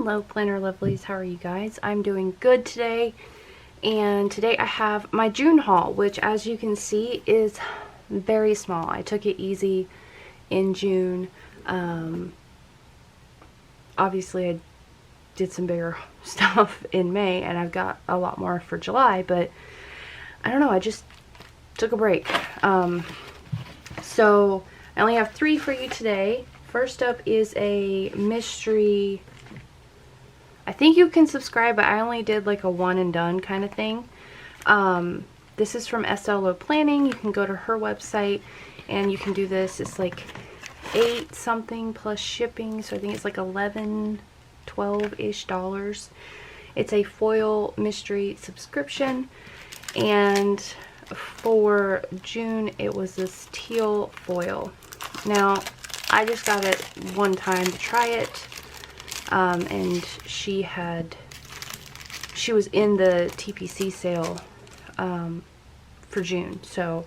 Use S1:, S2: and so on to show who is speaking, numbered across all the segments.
S1: Hello planner lovelies, how are you guys? I'm doing good today, and today I have my June haul, which as you can see is very small. I took it easy in June. Obviously I did some bigger stuff in May and I've got a lot more for July, but I don't know, I just took a break. So I only have 3 for you today. First up is a mystery. I think you can subscribe, but I only did like a one and done kind of thing. This is from SoCutePlanner. You can go to her website and you can do this. It's like 8 something plus shipping, so I think it's like 11, 12-ish dollars. It's a foil mystery subscription, and for June it was this teal foil. Now I just got it one time to try it, and she was in the TPC sale for June, so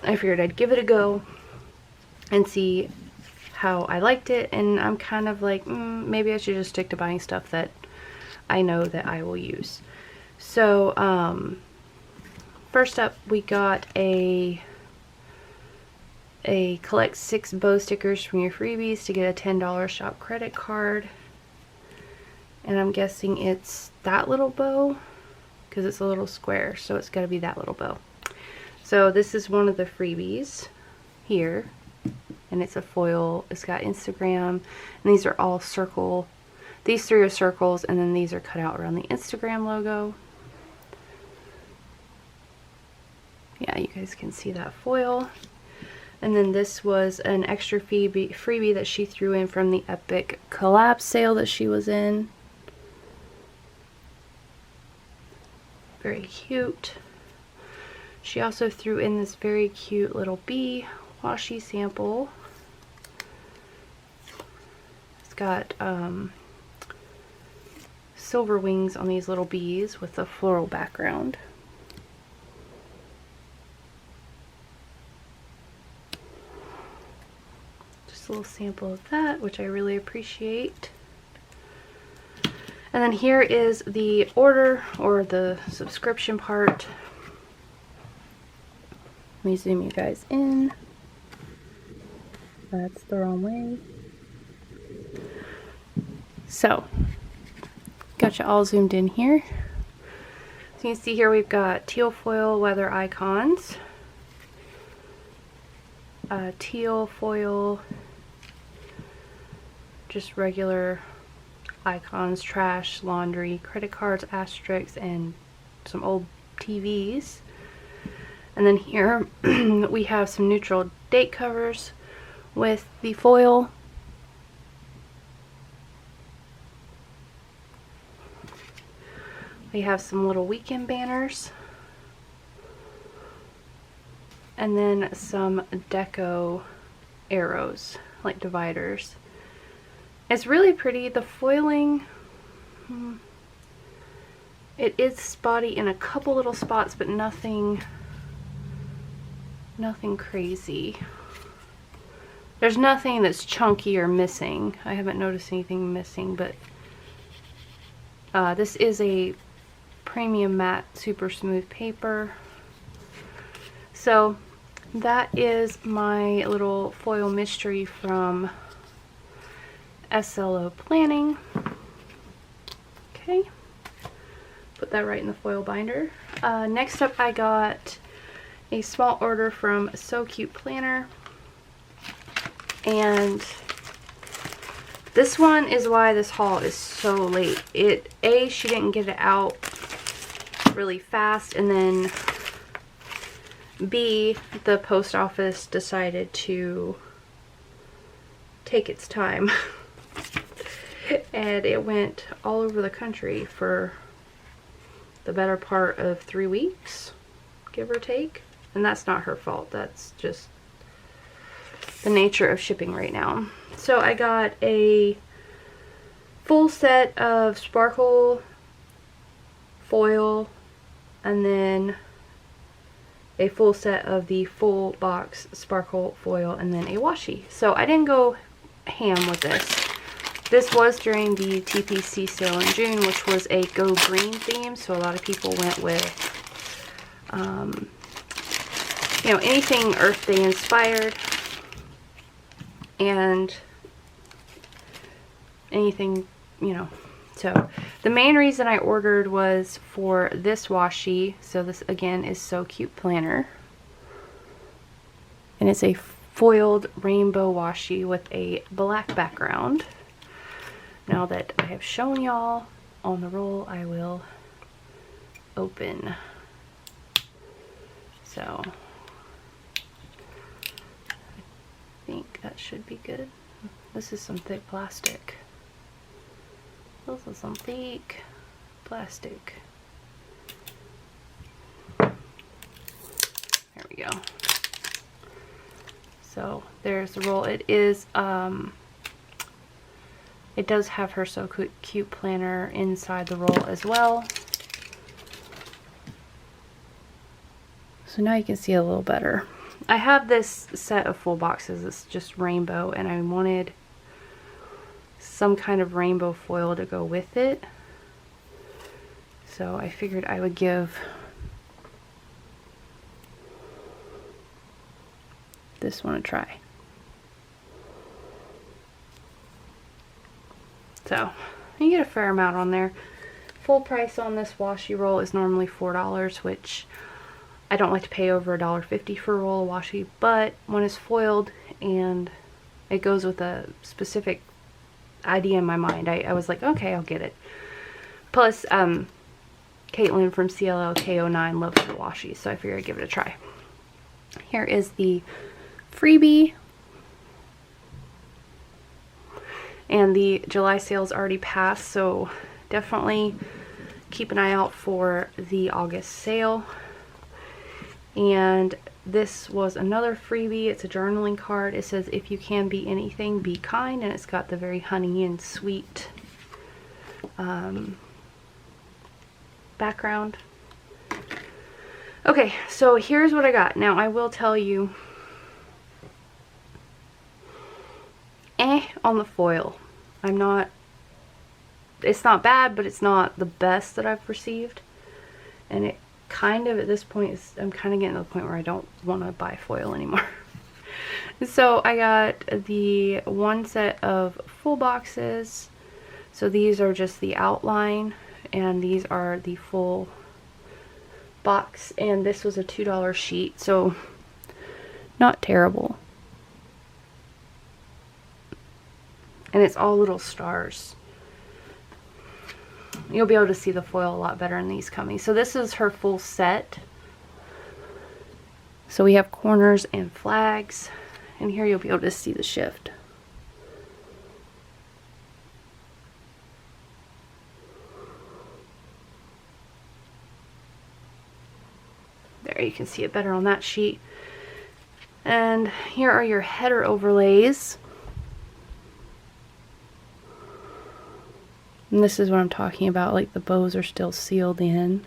S1: I figured I'd give it a go and see how I liked it. And I'm kind of like, maybe I should just stick to buying stuff that I know that I will use. So first up, we got a collect 6 bow stickers from your freebies to get a $10 shop credit card. And I'm guessing it's that little bow because it's a little square, so it's got to be that little bow. So this is one of the freebies here, and it's a foil. It's got Instagram, and these are all circle. These 3 are circles, and then these are cut out around the Instagram logo. Yeah, you guys can see that foil. And then this was an extra freebie that she threw in from the Epic collab sale that she was in. Very cute. She also threw in this very cute little bee washi sample. It's got silver wings on these little bees with a floral background. Just a little sample of that, which I really appreciate. And then here is the order, or the subscription part. Let me zoom you guys in. That's the wrong way. So, got you all zoomed in here. So you can see here we've got teal foil weather icons, teal foil, just regular icons, trash, laundry, credit cards, asterisks, and some old TVs. And then here we have some neutral date covers with the foil. We have some little weekend banners, and then some deco arrows, like dividers. It's really pretty. The foiling, it is spotty in a couple little spots, but nothing crazy. There's nothing that's chunky or missing. I haven't noticed anything missing, but this is a premium matte super smooth paper. So that is my little foil mystery from SoCutePlanner. Okay, put that right in the foil binder. Next up, I got a small order from SoCutePlanner, and this one is why this haul is so late. She didn't get it out really fast, and then B, the post office decided to take its time. And it went all over the country for the better part of 3 weeks, give or take. And that's not her fault. That's just the nature of shipping right now. So I got a full set of sparkle foil, and then a full set of the full box sparkle foil, and then a washi. So I didn't go ham with this. This was during the TPC sale in June, which was a Go Green theme, so a lot of people went with, you know, anything Earth Day inspired, and anything, you know. So the main reason I ordered was for this washi. So this again is SoCutePlanner, and it's a foiled rainbow washi with a black background. Now that I have shown y'all on the roll, I will open. So I think that should be good. This is some thick plastic. This is some thick plastic. There we go. So there's the roll. It is it does have her SoCutePlanner inside the roll as well. So now you can see a little better. I have this set of full boxes. It's just rainbow, and I wanted some kind of rainbow foil to go with it. So I figured I would give this one a try. So you get a fair amount on there. Full price on this washi roll is normally $4, which I don't like to pay over $1.50 for a roll of washi, but when it's foiled and it goes with a specific idea in my mind, I was like, okay, I'll get it. Plus, Caitlin from CLLK09 loves the washi, so I figured I'd give it a try. Here is the freebie. And the July sale's already passed, so definitely keep an eye out for the August sale. And this was another freebie. It's a journaling card. It says, if you can be anything, be kind. And it's got the very honey and sweet background. Okay, so here's what I got. Now, I will tell you, on the foil. It's not bad, but it's not the best that I've received. And it kind of, at this point, I'm kind of getting to the point where I don't want to buy foil anymore. So I got the one set of full boxes. So these are just the outline, and these are the full box. And this was a $2 sheet, so not terrible. And it's all little stars. You'll be able to see the foil a lot better in these coming. So this is her full set. So we have corners and flags. And here you'll be able to see the shift. There, you can see it better on that sheet. And here are your header overlays. And this is what I'm talking about, like the bows are still sealed in.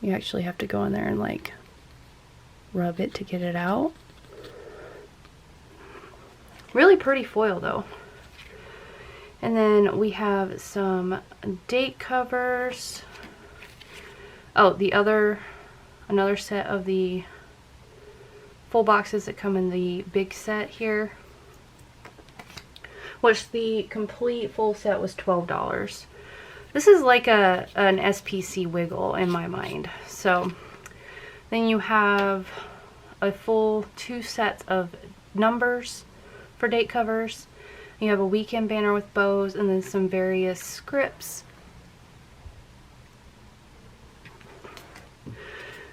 S1: You actually have to go in there and like rub it to get it out. Really pretty foil though. And then we have some date covers. Oh, another set of the full boxes that come in the big set here, which the complete full set was $12. This is like an SPC wiggle in my mind. So then you have a full 2 sets of numbers for date covers. You have a weekend banner with bows, and then some various scripts.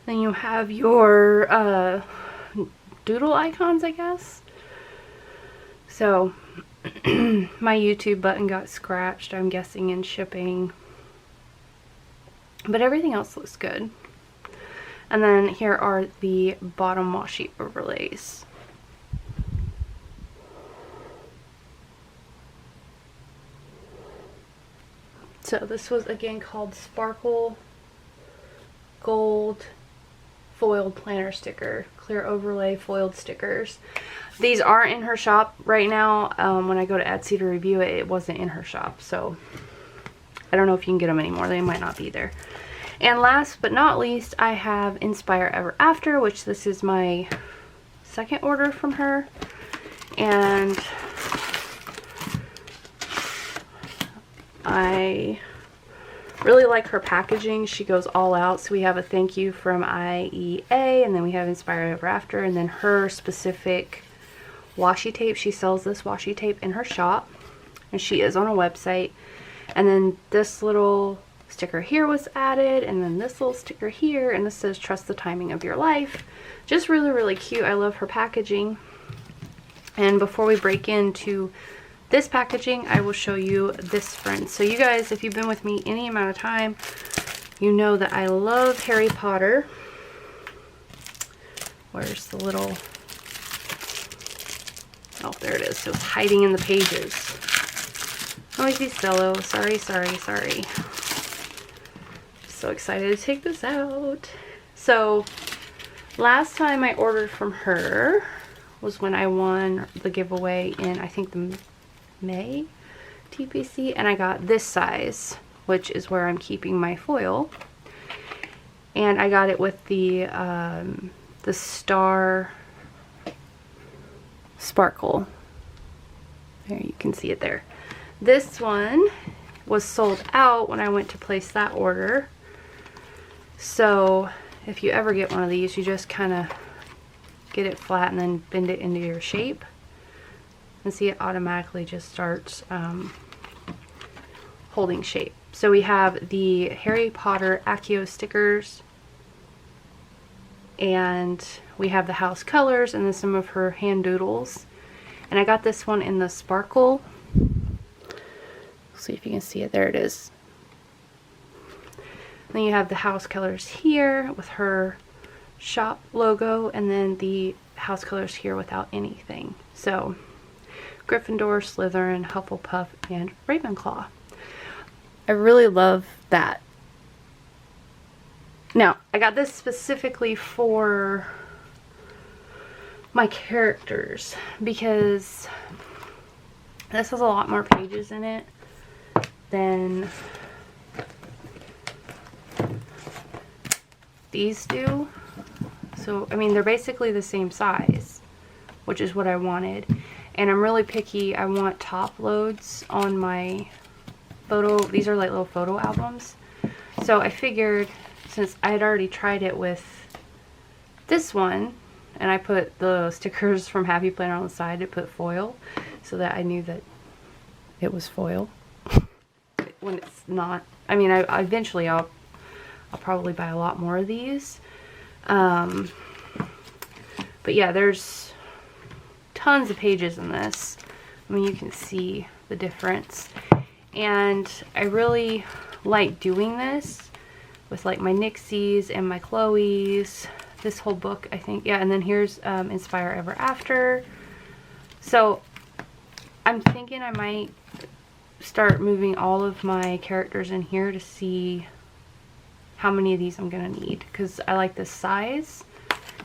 S1: Then you have your doodle icons, I guess. So my YouTube button got scratched, I'm guessing, in shipping. But everything else looks good. And then here are the bottom washi overlays. So this was again called Sparkle Gold foiled planner sticker, clear overlay foiled stickers. These are in her shop right now. When I go to Etsy to review it, it wasn't in her shop, so I don't know if you can get them anymore. They might not be there. And last but not least, I have Inspire Ever After, which this is my second order from her. And I really like her packaging. She goes all out. So we have a thank you from IEA, and then we have Inspire Ever After, and then her specific washi tape. She sells this washi tape in her shop, and she is on a website. And then this little sticker here was added, and then this little sticker here, and this says trust the timing of your life. Just really, really cute. I love her packaging. And before we break into this packaging, I will show you this friend. So you guys, if you've been with me any amount of time, you know that I love Harry Potter. Where's the little... Oh, there it is. So it's hiding in the pages. Noisy Cello. Sorry. So excited to take this out. So last time I ordered from her was when I won the giveaway in, I think, the May TPC, and I got this size, which is where I'm keeping my foil. And I got it with the star sparkle. There, you can see it there. This one was sold out when I went to place that order. So if you ever get one of these, you just kind of get it flat and then bend it into your shape. And see, it automatically just starts holding shape. So we have the Harry Potter Accio stickers, and we have the house colors, and then some of her hand doodles. And I got this one in the sparkle. See if you can see it. There it is. Then you have the house colors here with her shop logo, and then the house colors here without anything. So Gryffindor, Slytherin, Hufflepuff, and Ravenclaw. I really love that. Now, I got this specifically for my characters because this has a lot more pages in it than these do. So, I mean, they're basically the same size, which is what I wanted. And I'm really picky. I want top loads on my photo. These are like little photo albums. So I figured, since I had already tried it with this one, and I put the stickers from Happy Planner on the side to put foil, so that I knew that it was foil. When it's not. I mean, I eventually I'll probably buy a lot more of these. But yeah, there's tons of pages in this. I mean, you can see the difference. And I really like doing this with like my Nixies and my Chloe's. This whole book, I think. Yeah, and then here's Inspire Ever After. So I'm thinking I might start moving all of my characters in here to see how many of these I'm gonna need, because I like this size.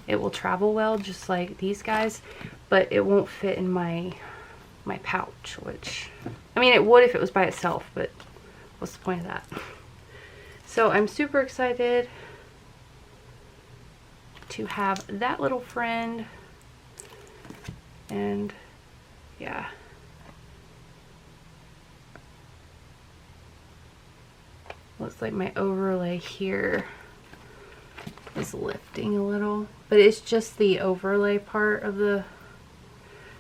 S1: It will travel well just like these guys, but it won't fit in my pouch, which, I mean, it would if it was by itself, but what's the point of that? So I'm super excited to have that little friend. And yeah, looks like my overlay here is lifting a little, but it's just the overlay part of the,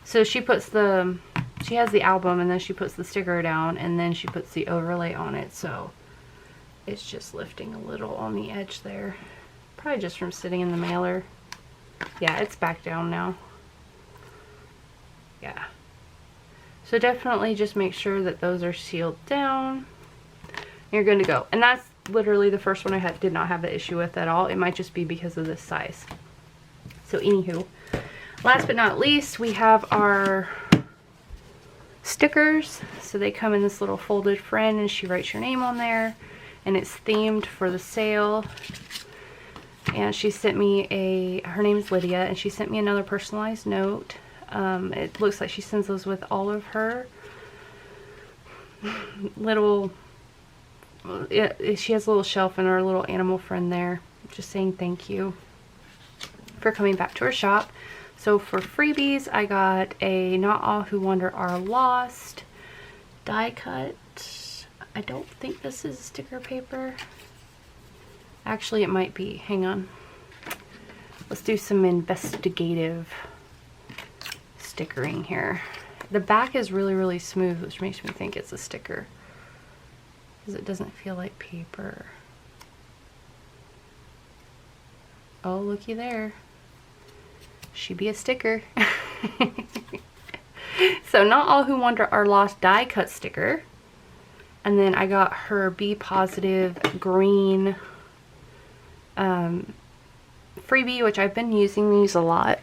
S1: so she puts the, she has the album and then she puts the sticker down and then she puts the overlay on it, so it's just lifting a little on the edge there, probably just from sitting in the mailer. Yeah, it's back down now. Yeah, so definitely just make sure that those are sealed down. You're good to go. And that's literally the first one I did not have the issue with at all. It might just be because of this size. So anywho, last but not least, we have our stickers. So they come in this little folded friend, and she writes your name on there, and it's themed for the sale. and she sent me her name is Lydia, and she sent me another personalized note. It looks like she sends those with all of her little, she has a little shelf and her little animal friend there, just saying thank you for coming back to her shop. So for freebies, I got a Not All Who Wander Are Lost die cut. I don't think this is sticker paper. Actually, it might be. Hang on. Let's do some investigative stickering here. The back is really, really smooth, which makes me think it's a sticker, because it doesn't feel like paper. Oh, looky there. She be a sticker. So Not All Who Wander Are Lost die cut sticker. And then I got her Be Positive green freebie, which I've been using these a lot.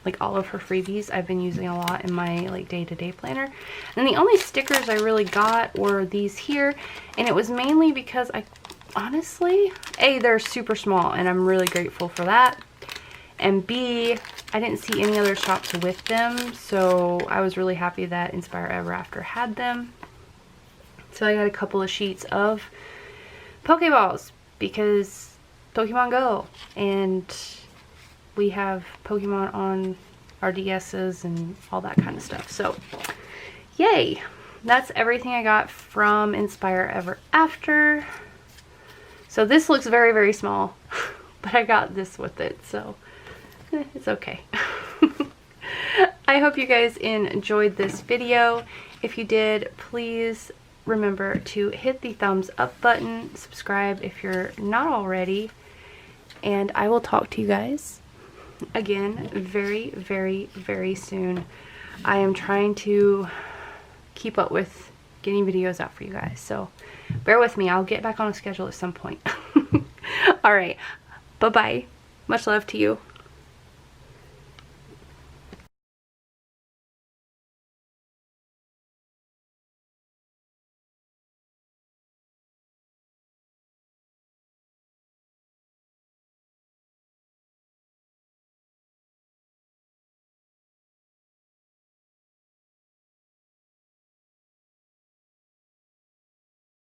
S1: Like all of her freebies I've been using a lot in my like day-to-day planner. And the only stickers I really got were these here, and it was mainly because I honestly, A, they're super small and I'm really grateful for that, and B, I didn't see any other shops with them, so I was really happy that Inspire Ever After had them. So I got a couple of sheets of Pokeballs because Pokemon Go, and we have Pokemon on our DS's and all that kind of stuff. So yay, that's everything I got from Inspire Ever After. So this looks very, very small, but I got this with it, so it's okay. I hope you guys enjoyed this video. If you did, please remember to hit the thumbs up button, subscribe if you're not already, and I will talk to you guys again very, very, very soon. I am trying to keep up with getting videos out for you guys, so bear with me. I'll get back on a schedule at some point. Alright, bye-bye. Much love to you.